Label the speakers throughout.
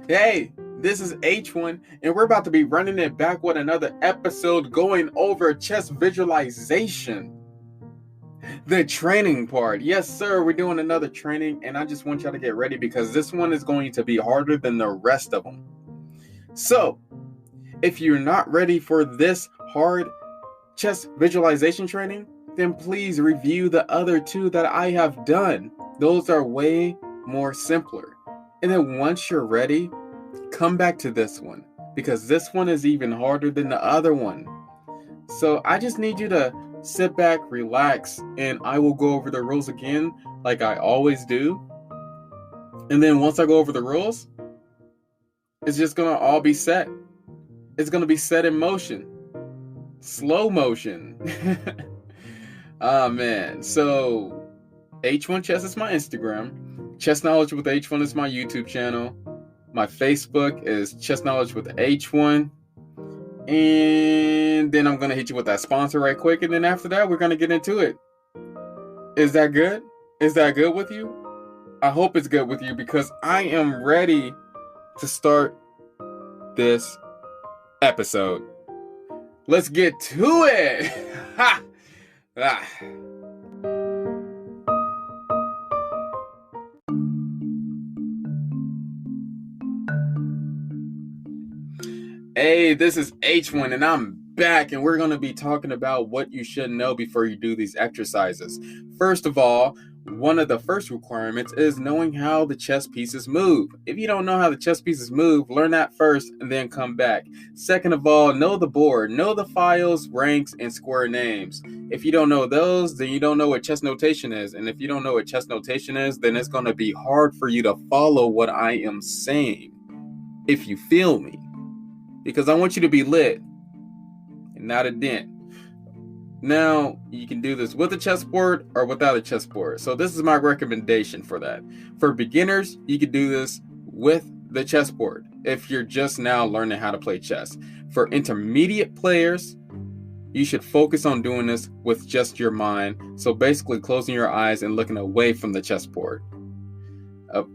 Speaker 1: Hey, this is H1, and we're about to be running it back with another episode going over chess visualization. The training part. Yes, sir, we're doing another training, and I just want y'all to get ready because this one is going to be harder than the rest of them. So, if you're not ready for this hard chess visualization training, then please review the other two that I have done. Those are way more simpler. And then once you're ready, come back to this one because this one is even harder than the other one. So I just need you to sit back, relax, and I will go over the rules again like I always do. And then once I go over the rules, it's just going to all be set. It's going to be set in motion. Slow motion. Oh man. So H1 Chess is my Instagram. Chess Knowledge with H1 is my YouTube channel. My Facebook is Chess Knowledge with H1. And then I'm going to hit you with that sponsor right quick. And then after that, we're going to get into it. Is that good? Is that good with you? I hope it's good with you because I am ready to start this episode. Let's get to it. Ha! Ah. Hey, this is H1 and I'm back, and we're going to be talking about what you should know before you do these exercises. First of all, one of the first requirements is knowing how the chess pieces move. If you don't know how the chess pieces move, learn that first and then come back. Second of all, know the board, know the files, ranks, and square names. If you don't know those, then you don't know what chess notation is. And if you don't know what chess notation is, then it's going to be hard for you to follow what I am saying. If you feel me. Because I want you to be lit and not a dent. Now, you can do this with a chessboard or without a chessboard. So this is my recommendation for that. For beginners, you can do this with the chessboard if you're just now learning how to play chess. For intermediate players, you should focus on doing this with just your mind. So basically closing your eyes and looking away from the chessboard.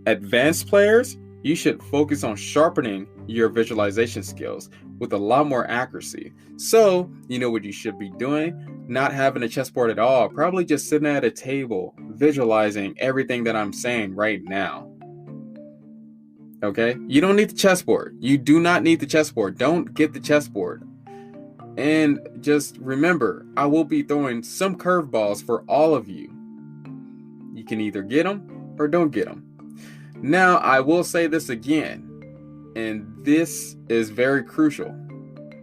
Speaker 1: Advanced players, you should focus on sharpening your visualization skills with a lot more accuracy. So, you know what you should be doing? Not having a chessboard at all. Probably just sitting at a table, visualizing everything that I'm saying right now. Okay? You don't need the chessboard. You do not need the chessboard. Don't get the chessboard. And just remember, I will be throwing some curveballs for all of you. You can either get them or don't get them. Now, I will say this again, and this is very crucial.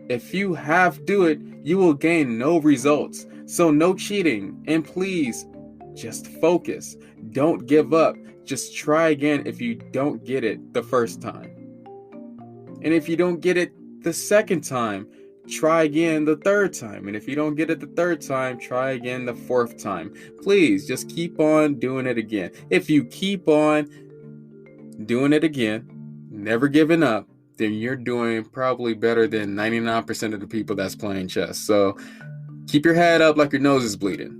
Speaker 1: If you half do it, you will gain no results. So no cheating, and please just focus. Don't give up. Just try again if you don't get it the first time. And if you don't get it the second time, try again the third time. And if you don't get it the third time, try again the fourth time. Please just keep on doing it again. If you keep on doing it again, never giving up, then you're doing probably better than 99% of the people that's playing chess. So keep your head up like your nose is bleeding.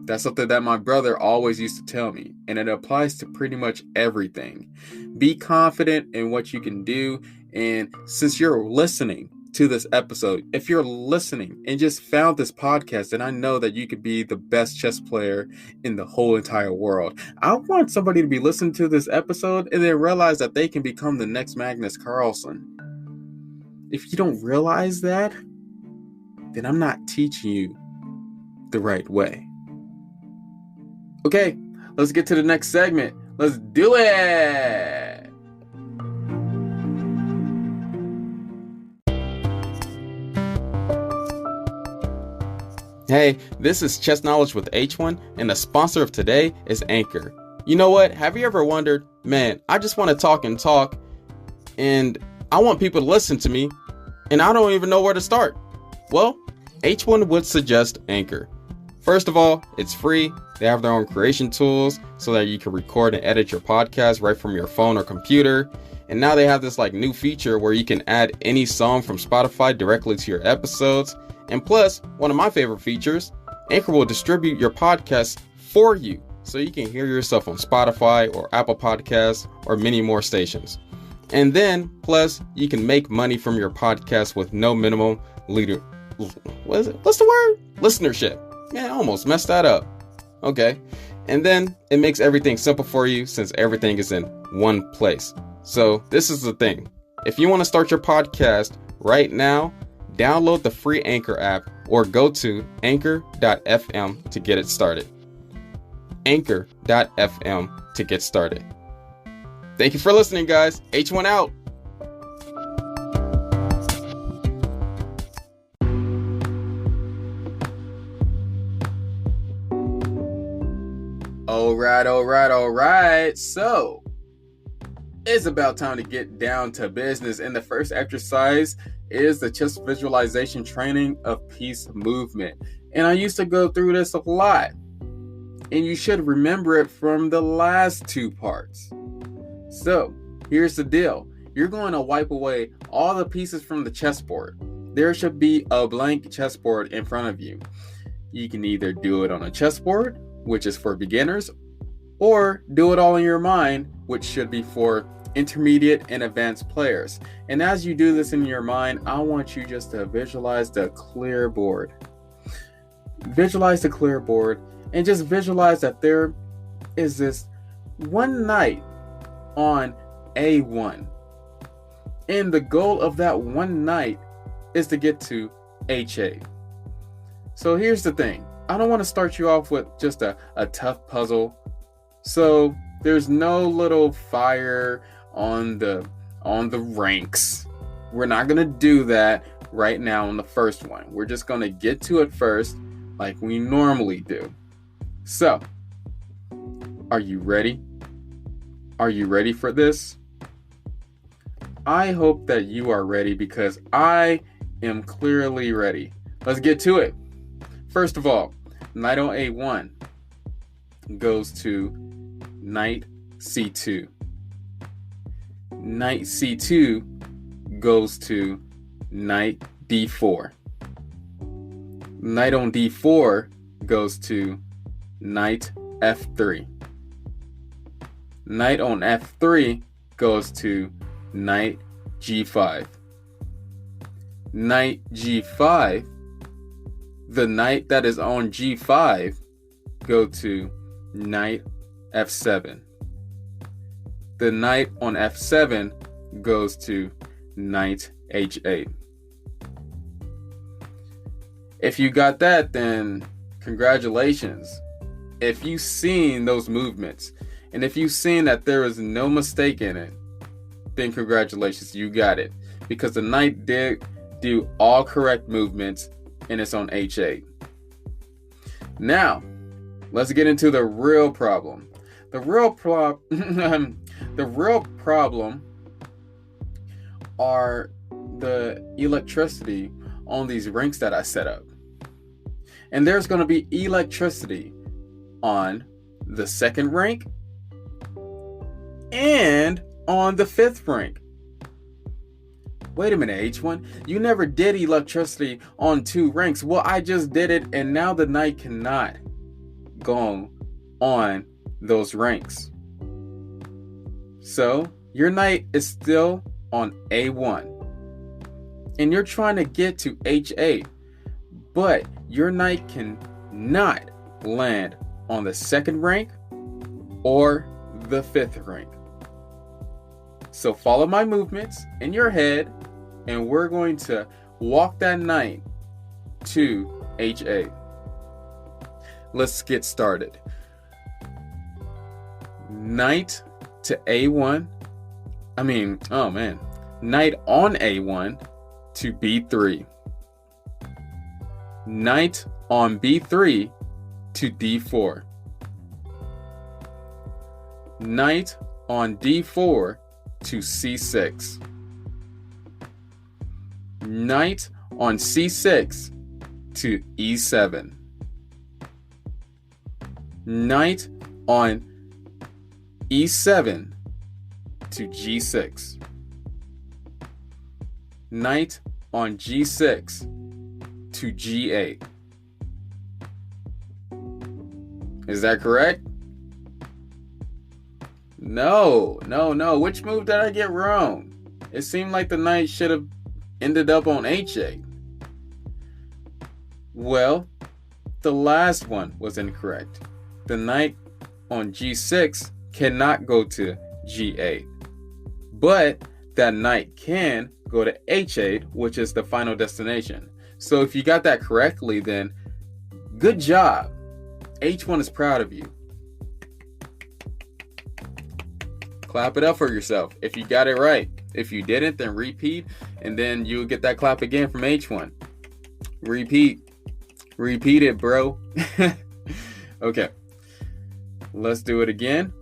Speaker 1: That's something that my brother always used to tell me, and it applies to pretty much everything. Be confident in what you can do, and since you're listening to this episode, if you're listening and just found this podcast, then I know that you could be the best chess player in the whole entire world. I want somebody to be listening to this episode and then realize that they can become the next Magnus Carlsen. If you don't realize that, then I'm not teaching you the right way. Okay, let's get to the next segment. Let's do it! Hey, this is Chess Knowledge with H1, and the sponsor of today is Anchor. You know what? Have you ever wondered, man, I just want to talk, and I want people to listen to me, and I don't even know where to start? Well, H1 would suggest Anchor. First of all, it's free. They have their own creation tools so that you can record and edit your podcast right from your phone or computer. And now they have this new feature where you can add any song from Spotify directly to your episodes. And plus, one of my favorite features, Anchor will distribute your podcast for you so you can hear yourself on Spotify or Apple Podcasts or many more stations. And then, plus, you can make money from your podcast with no minimum listenership. Yeah, I almost messed that up. Okay. And then it makes everything simple for you since everything is in one place. So this is the thing. If you want to start your podcast right now, download the free Anchor app or go to anchor.fm to get it started. Anchor.fm to get started. Thank you for listening, guys. H1 out. All right. So, it's about time to get down to business. And the first exercise is the chest visualization training of peace movement. And I used to go through this a lot. And you should remember it from the last two parts. So, here's the deal. You're going to wipe away all the pieces from the chessboard. There should be a blank chessboard in front of you. You can either do it on a chessboard, which is for beginners, or do it all in your mind, which should be for intermediate and advanced players. And as you do this in your mind, I want you just to visualize the clear board. Visualize the clear board and just visualize that there is this one knight on A1. And the goal of that one knight is to get to H8. So here's the thing. I don't want to start you off with just a tough puzzle. So there's no little fire on the ranks. We're not going to do that right now on the first one. We're just going to get to it first like we normally do. So, are you ready? Are you ready for this? I hope that you are ready because I am clearly ready. Let's get to it. First of all, knight on A1 goes to knight C2. Knight C2 goes to knight D4. Knight on D4 goes to knight F3. Knight on F3 goes to knight G5. Knight G5, the knight that is on G5 go to knight F7. The knight on F7 goes to knight H8. If you got that, then congratulations. If you've seen those movements, and if you've seen that there is no mistake in it, then congratulations, you got it. Because the knight did do all correct movements, and it's on H8. Now, let's get into the real problem. The real problem are the electricity on these ranks that I set up. And there's going to be electricity on the second rank and on the fifth rank. Wait a minute, H1. You never did electricity on two ranks. Well, I just did it, and now the knight cannot go on those ranks. So, your knight is still on A1. And you're trying to get to H8. But your knight cannot land on the second rank or the fifth rank. So follow my movements in your head, and we're going to walk that knight to H8. Let's get started. Knight to A1. Knight on A1 to B3. Knight on B3 to D4. Knight on D4 to C6. Knight on C6 to E7. Knight on E7 to G6. Knight on G6 to G8. Is that correct? No, no, no. Which move did I get wrong? It seemed like the knight should have ended up on h8. Well, the last one was incorrect. The knight on g6 cannot go to g8. But that knight can go to h8, which is the final destination. So if you got that correctly, then good job. H1 is proud of you. Clap it up for yourself if you got it right. If you didn't, then repeat, and then you'll get that clap again from H1. Repeat it, bro. Okay, let's do it again,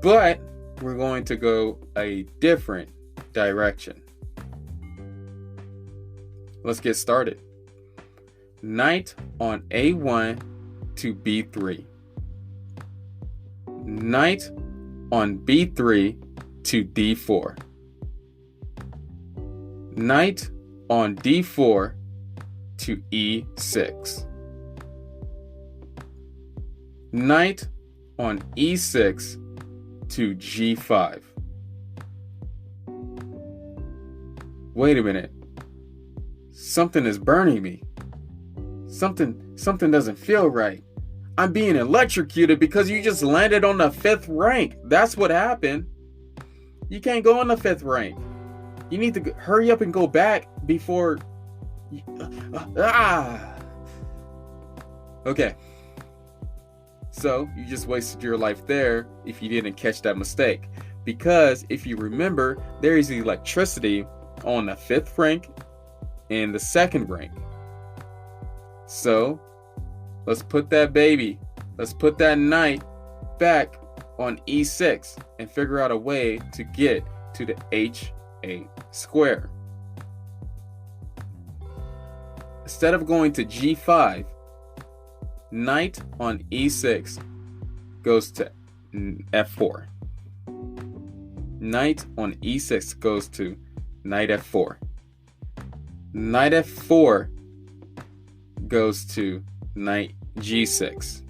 Speaker 1: but we're going to go a different direction. Let's get started. Knight on A1 to B3. Knight on B3 to D4. Knight on D4 to E6. Knight on E6 to G5. Wait a minute. Something is burning me. Something doesn't feel right. I'm being electrocuted because you just landed on the 5th rank. That's what happened. You can't go on the 5th rank. You need to hurry up and go back before... Okay. So, you just wasted your life there if you didn't catch that mistake. Because, if you remember, there is electricity on the 5th rank and the 2nd rank. So, let's put that knight back on E6 and figure out a way to get to the H8 square. Instead of going to G5, knight on E6 goes to F4. Knight on E6 goes to knight F4. Knight F4 goes to knight G6.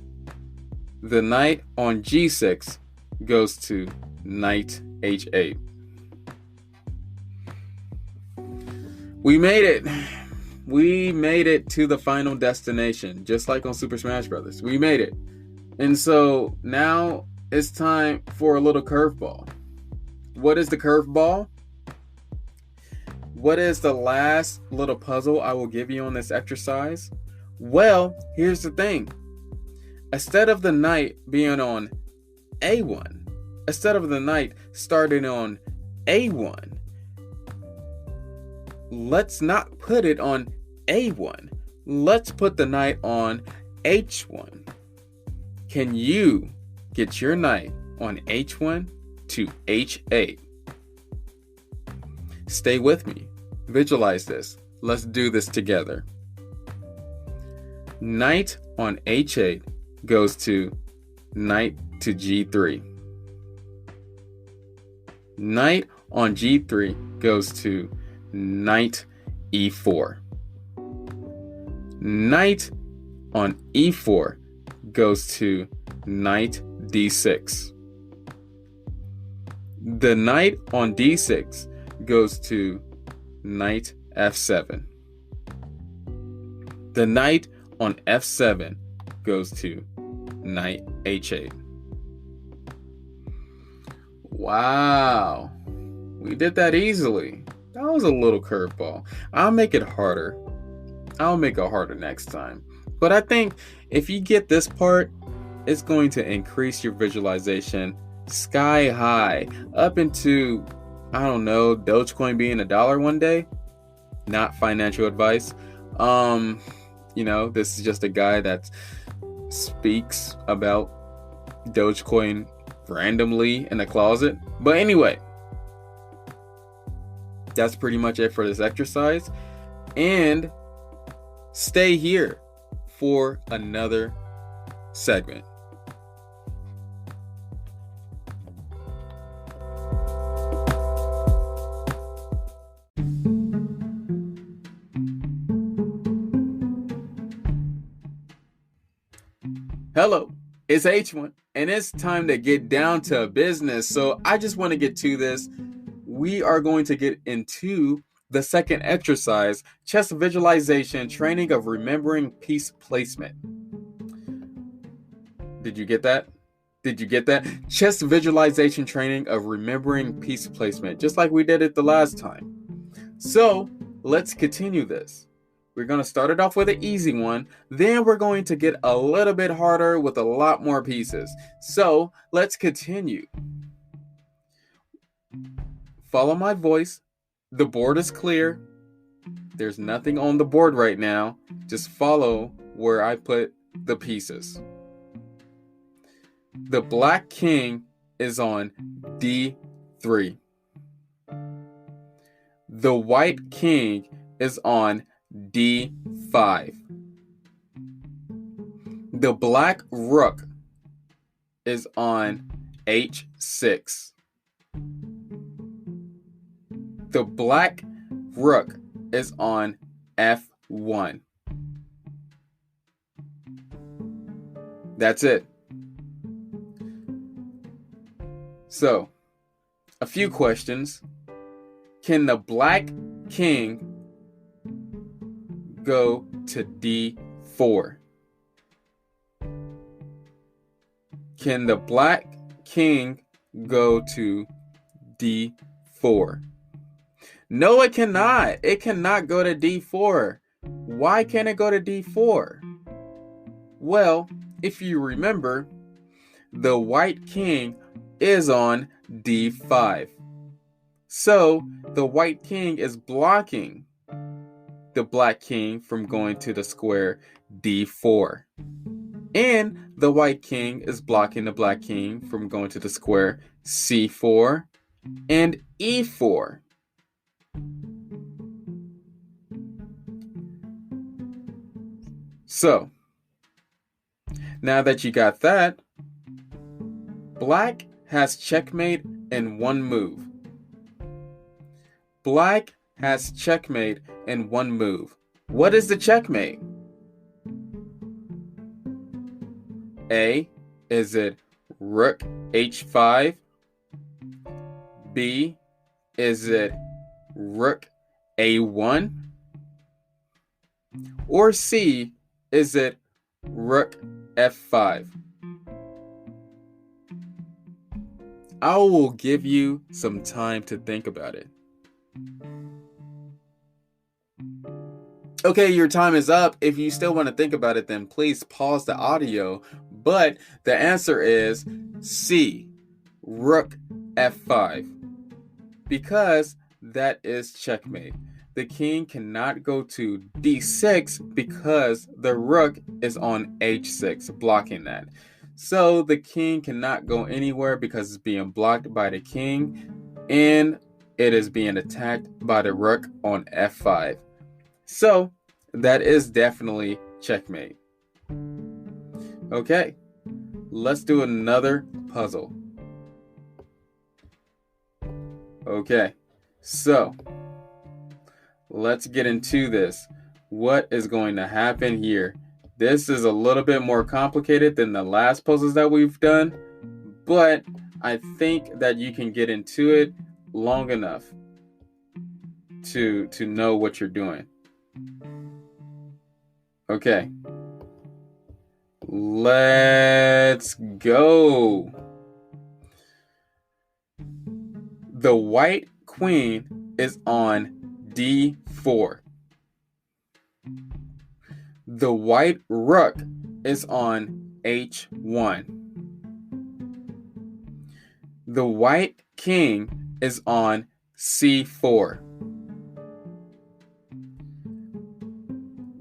Speaker 1: The knight on G6 goes to knight H8. We made it. We made it to the final destination, just like on Super Smash Bros. We made it. And so now it's time for a little curveball. What is the curveball? What is the last little puzzle I will give you on this exercise? Well, here's the thing. Instead of the knight being on A1, instead of the knight starting on A1, let's not put it on A1. Let's put the knight on H1. Can you get your knight on H1 to H8? Stay with me. Visualize this. Let's do this together. Knight on H8 goes to knight to G3. Knight on G3 goes to knight E4. Knight on E4 goes to knight D6. The knight on D6 goes to knight F7. The knight on F7 goes to knight H8. Wow. We did that easily. That was a little curveball. I'll make it harder. I'll make it harder next time. But I think if you get this part, it's going to increase your visualization sky high. Up into, I don't know, Dogecoin being $1 one day. Not financial advice. This is just a guy that speaks about Dogecoin randomly in a closet. But anyway, that's pretty much it for this exercise. And stay here for another segment. Hello, It's H1, and it's time to get down to business. So I just want to get to this. We are going to get into the second exercise, chess visualization, training of remembering piece placement. Did you get that? Did you get that? Chess visualization training of remembering piece placement, just like we did it the last time. So let's continue this. We're going to start it off with an easy one. Then we're going to get a little bit harder with a lot more pieces. So let's continue. Follow my voice. The board is clear. There's nothing on the board right now. Just follow where I put the pieces. The black king is on D3. The white king is on D5. The black rook is on H6. The black rook is on F1. That's it. So, a few questions. Can the black king go to D4? Can the black king go to D4? No, it cannot. It cannot go to D4. Why can't it go to D4? Well, if you remember, the white king is on D5. So the white king is blocking the black king from going to the square D4. And the white king is blocking the black king from going to the square C4 and E4. So, now that you got that, black has checkmate in one move. Black has checkmate in one move. What is the checkmate? A, is it rook H5? B, is it rook A1? Or C, is it rook F5? I will give you some time to think about it. Okay, your time is up. If you still want to think about it, then please pause the audio. But the answer is C, rook F5. Because that is checkmate. The king cannot go to D6 because the rook is on H6, blocking that. So the king cannot go anywhere because it's being blocked by the king, and it is being attacked by the rook on F5. So that is definitely checkmate. Okay, let's do another puzzle. Okay, so let's get into this. What is going to happen here? This is a little bit more complicated than the last puzzles that we've done, but I think that you can get into it long enough to know what you're doing. Okay, let's go. The white queen is on D4. The white rook is on H1. The white king is on C4.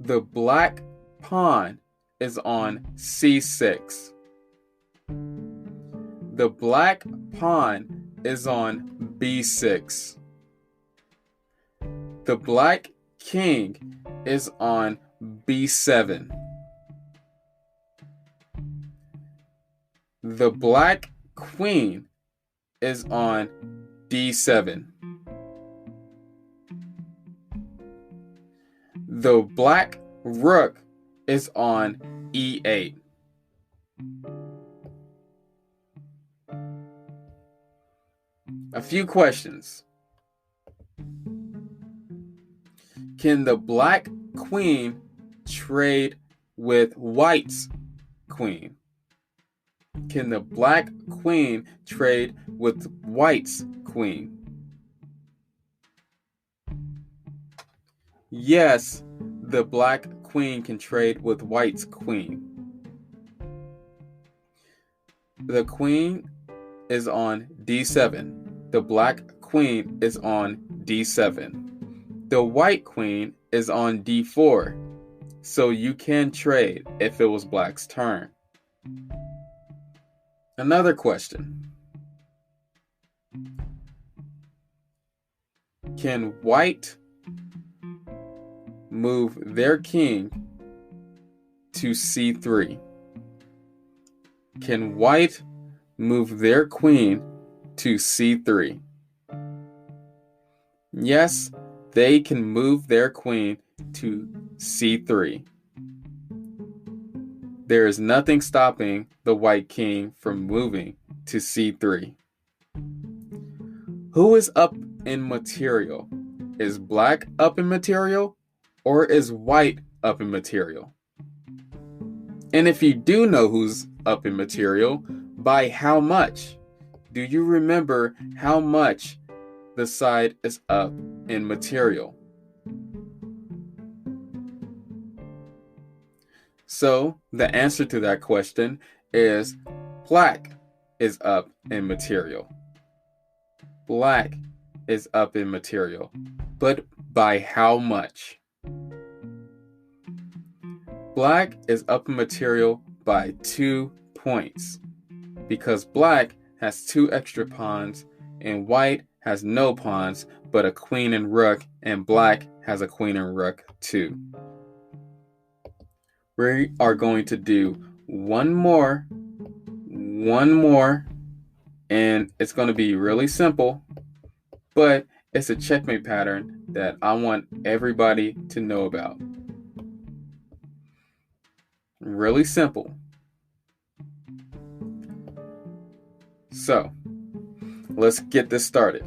Speaker 1: The black pawn is on C6. The black pawn is on B6. The black king is on B7. The black queen is on D7. The black rook is on E8. A few questions. Can the black queen trade with white's queen? Can the black queen trade with white's queen? Yes, the black queen can trade with white's queen. The queen is on d7. The black queen is on d7. The white queen is on d4. So you can trade if it was black's turn. Another question. Can white move their king to c3? Can white move their queen to c3? Yes, they can move their queen to c3. There is nothing stopping the white king from moving to c3. Who is up in material? Is black up in material or is white up in material? And if you do know who's up in material, by how much? Do you remember how much the side is up in material? So the answer to that question is black is up in material. Black is up in material, but by how much? Black is up in material by 2 points because black has 2 extra pawns and white has no pawns but a queen and rook, and black has a queen and rook too. We are going to do one more, and it's going to be really simple, but it's a checkmate pattern that I want everybody to know about. Really simple. So, let's get this started.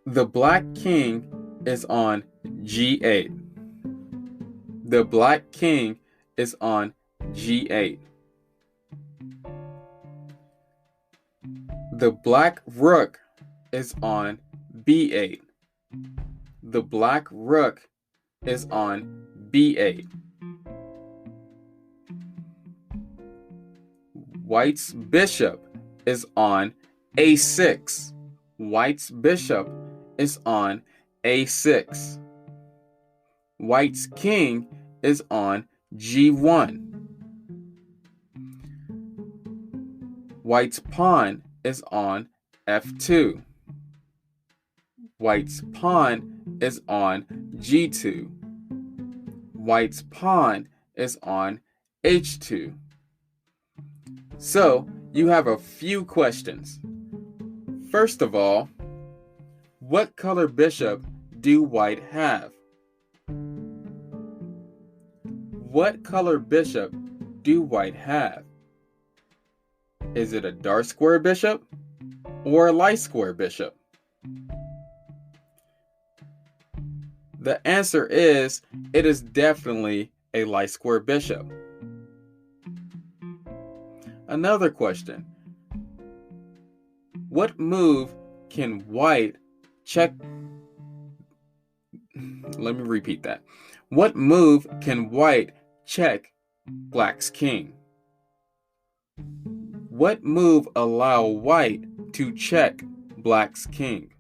Speaker 1: The black king is on g8. The black king is on g8. The black rook is on b8. The black rook is on b8. White's bishop is on a6. White's bishop is on a6. White's king is on g1. White's pawn is on f2. White's pawn is on g2. White's pawn is on h2. So, you have a few questions. First of all, what color bishop do white have? What color bishop do white have? Is it a dark square bishop or a light square bishop? The answer is, it is definitely a light square bishop. Another question. What move can white check? Let me repeat that. What move can white check black's king? What move allow white to check black's king?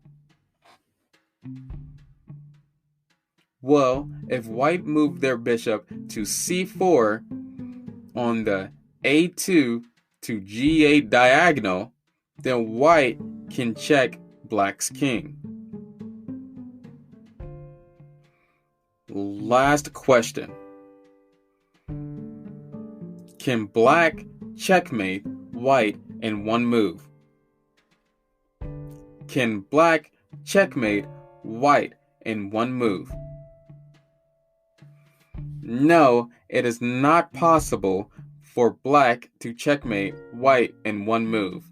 Speaker 1: Well, if white moved their bishop to c4 on the a2 to g8 diagonal, then white can check black's king. Last question. Can black checkmate white in one move? Can black checkmate white in one move? No, it is not possible for black to checkmate white in one move.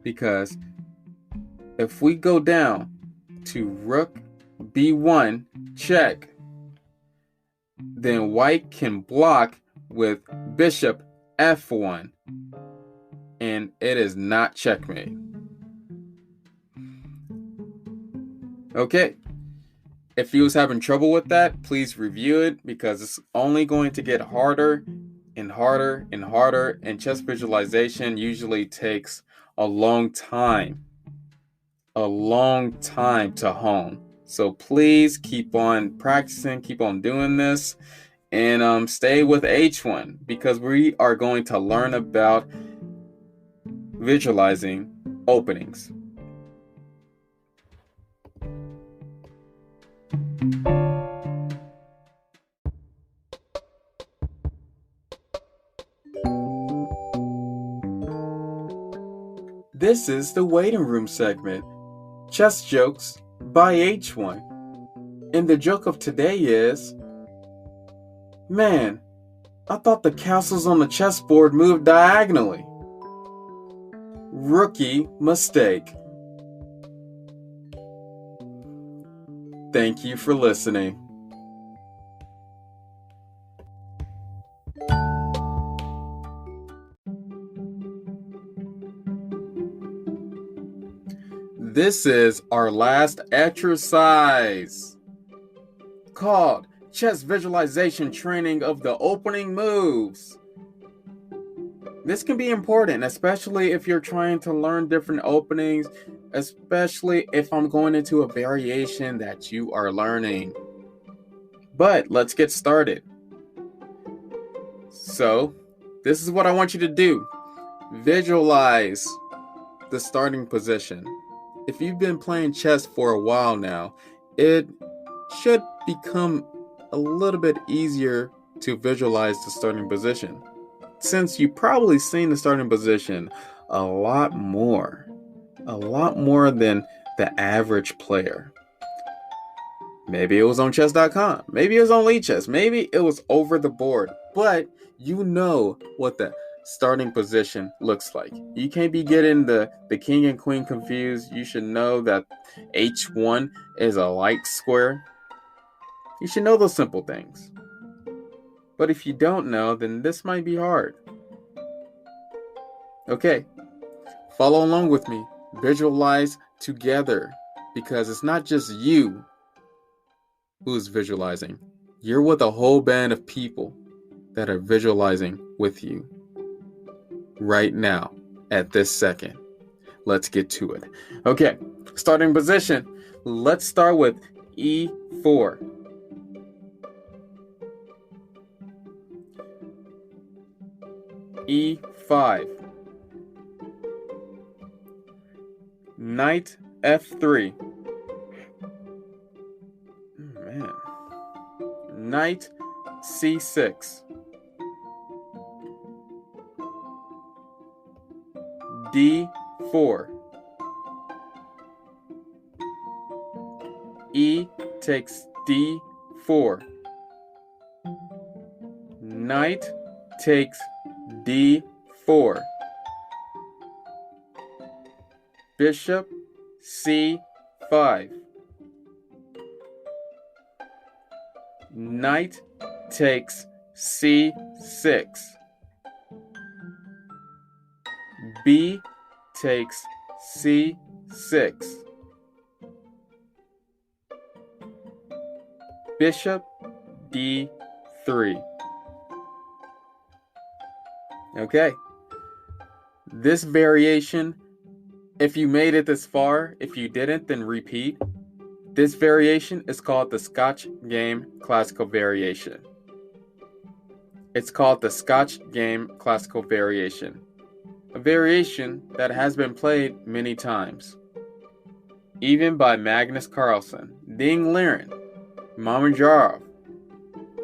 Speaker 1: Because if we go down to rook b1 check, then white can block with bishop f1, and it is not checkmate. Okay, if you was having trouble with that, please review it, because it's only going to get harder and harder and harder, and chess visualization usually takes a long time to hone. So please keep on practicing, keep on doing this, and stay with H1, because we are going to learn about visualizing openings. This is the waiting room segment, Chess Jokes by H1. And the joke of today is, man, I thought the castles on the chessboard moved diagonally. Rookie mistake. Thank you for listening. This is our last exercise, called Chess Visualization Training of the Opening Moves. This can be important, especially if you're trying to learn different openings, especially if I'm going into a variation that you are learning. But let's get started. So, this is what I want you to do. Visualize the starting position. If you've been playing chess for a while now, it should become a little bit easier to visualize the starting position, since you've probably seen the starting position a lot more than the average player. Maybe it was on chess.com, maybe it was on Lichess, maybe it was over the board, but you know what the starting position looks like. You can't be getting the king and queen confused. You should know that H1 is a like square. You should know those simple things. But if you don't know, then this might be hard. Okay, follow along with me. Visualize together, because it's not just you who's visualizing. You're with a whole band of people that are visualizing with you right now at this second. Let's get to it. Okay, starting position. Let's start with E4. E5. Knight F3. Man. Knight C6. D4. E takes D4. Knight takes D4. Bishop C5. Knight takes C6. B takes C6. Bishop D3. Okay. This variation, if you made it this far, if you didn't, then repeat. This variation is called the Scotch Game Classical Variation. It's called the Scotch Game Classical Variation. A variation that has been played many times, even by Magnus Carlsen, Ding Liren, Mamedyarov,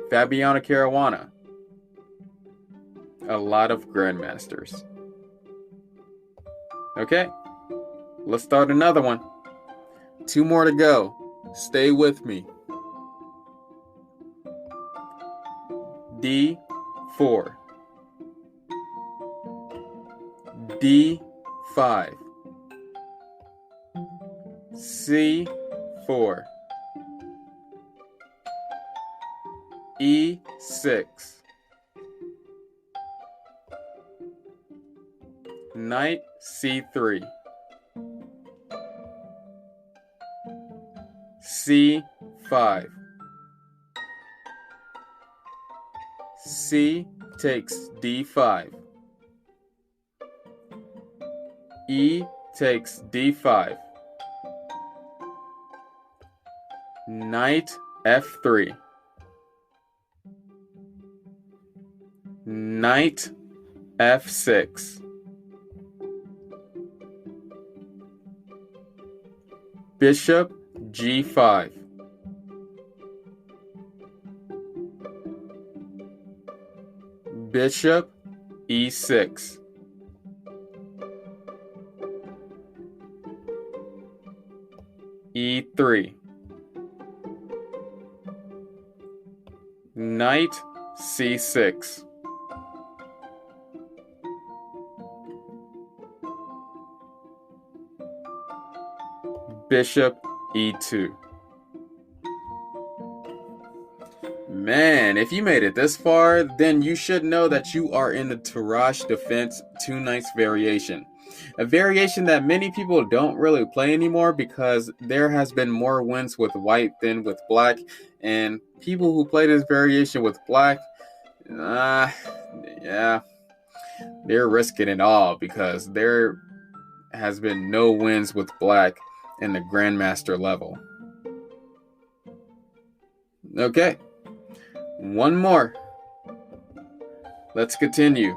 Speaker 1: Fabiano Caruana, a lot of grandmasters. Okay, let's start another one. 2 more to go. Stay with me. D4. D5, C4, E6, Knight C3, C5, C takes D5, E takes D5, Knight F3, Knight F6, Bishop G5, Bishop E6, E3, Knight C6, Bishop E2. Man, if you made it this far, then you should know that you are in the Tarrasch Defense 2 Knights variation. A variation that many people don't really play anymore because there has been more wins with white than with black. And people who play this variation with black, they're risking it all because there has been no wins with black in the Grandmaster level. Okay, one more. Let's continue.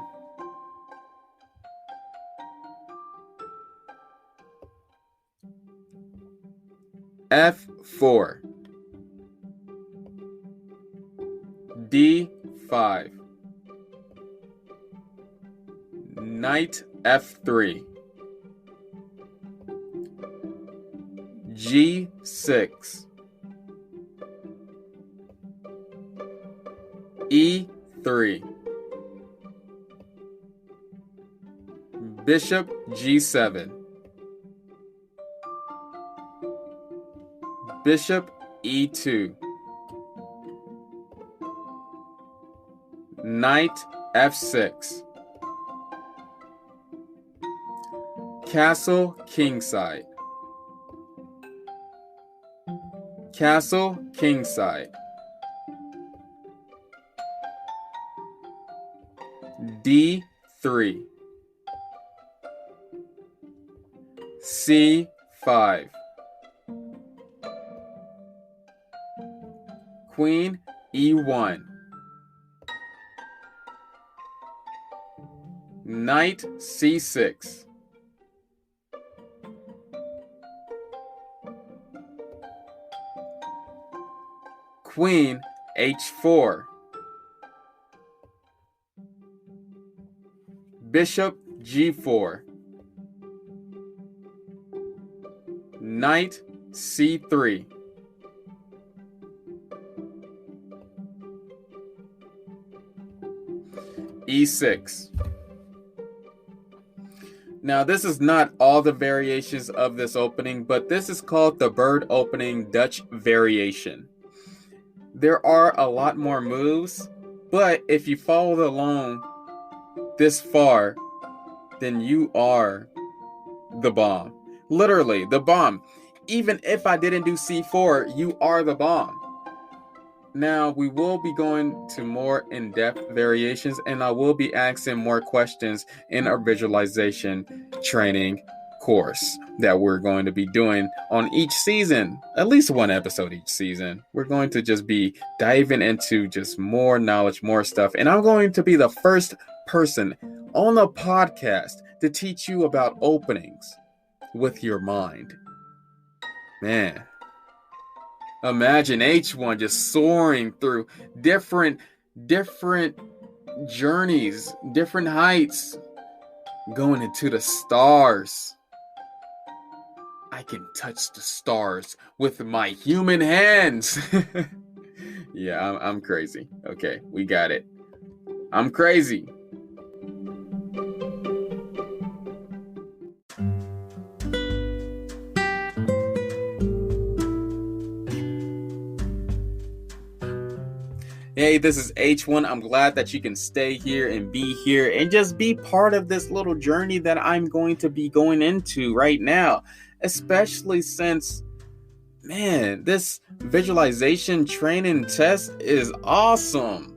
Speaker 1: F4, D5, Knight F3, G6, E3, Bishop G7, Bishop E2, Knight F6, Castle Kingside, Castle Kingside, D3, C5, Queen E1, Knight C6, Queen H4, Bishop G4, Knight C3, E6. Now, this is not all the variations of this opening, but this is called the bird opening Dutch variation. There are a lot more moves, but if you followed along this far, then you are the bomb. Literally, the bomb. Even if I didn't do C4, you are the bomb. Now, we will be going to more in-depth variations, and I will be asking more questions in our visualization training course that we're going to be doing on each season, at least one episode each season. We're going to just be diving into just more knowledge, more stuff, and I'm going to be the first person on the podcast to teach you about openings with your mind. Man. Imagine H1 just soaring through different journeys, different heights, going into the stars. I can touch the stars with my human hands. Yeah, I'm crazy. Okay, we got it. I'm crazy. Hey, this is H1. I'm glad that you can stay here and be here and just be part of this little journey that I'm going to be going into right now, especially since, man, this visualization training test is awesome.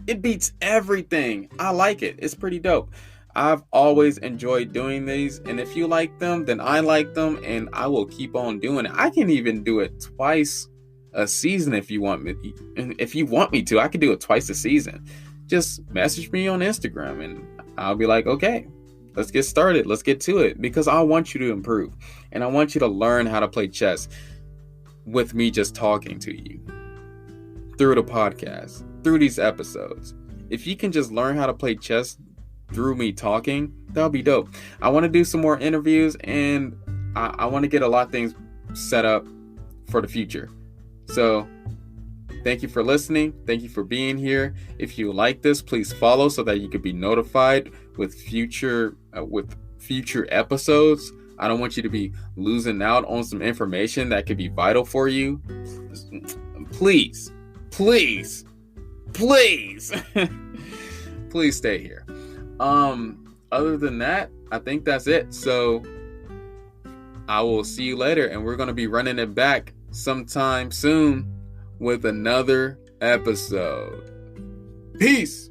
Speaker 1: It beats everything. I like it. It's pretty dope. I've always enjoyed doing these, and if you like them, then I like them, and I will keep on doing it. I can even do it twice a season if you want me. And if you want me to, I can do it twice a season. Just message me on Instagram, and I'll be like, okay, let's get started. Let's get to it, because I want you to improve, and I want you to learn how to play chess with me just talking to you through the podcast, through these episodes. If you can just learn how to play chess through me talking, that'll be dope. I want to do some more interviews, and I want to get a lot of things set up for the future. So thank you for listening. Thank you for being here. If you like this, please follow so that you can be notified with future episodes. I don't want you to be losing out on some information that could be vital for you. Please please please stay here. Other than that, I think that's it. So I will see you later, and we're going to be running it back sometime soon with another episode. Peace.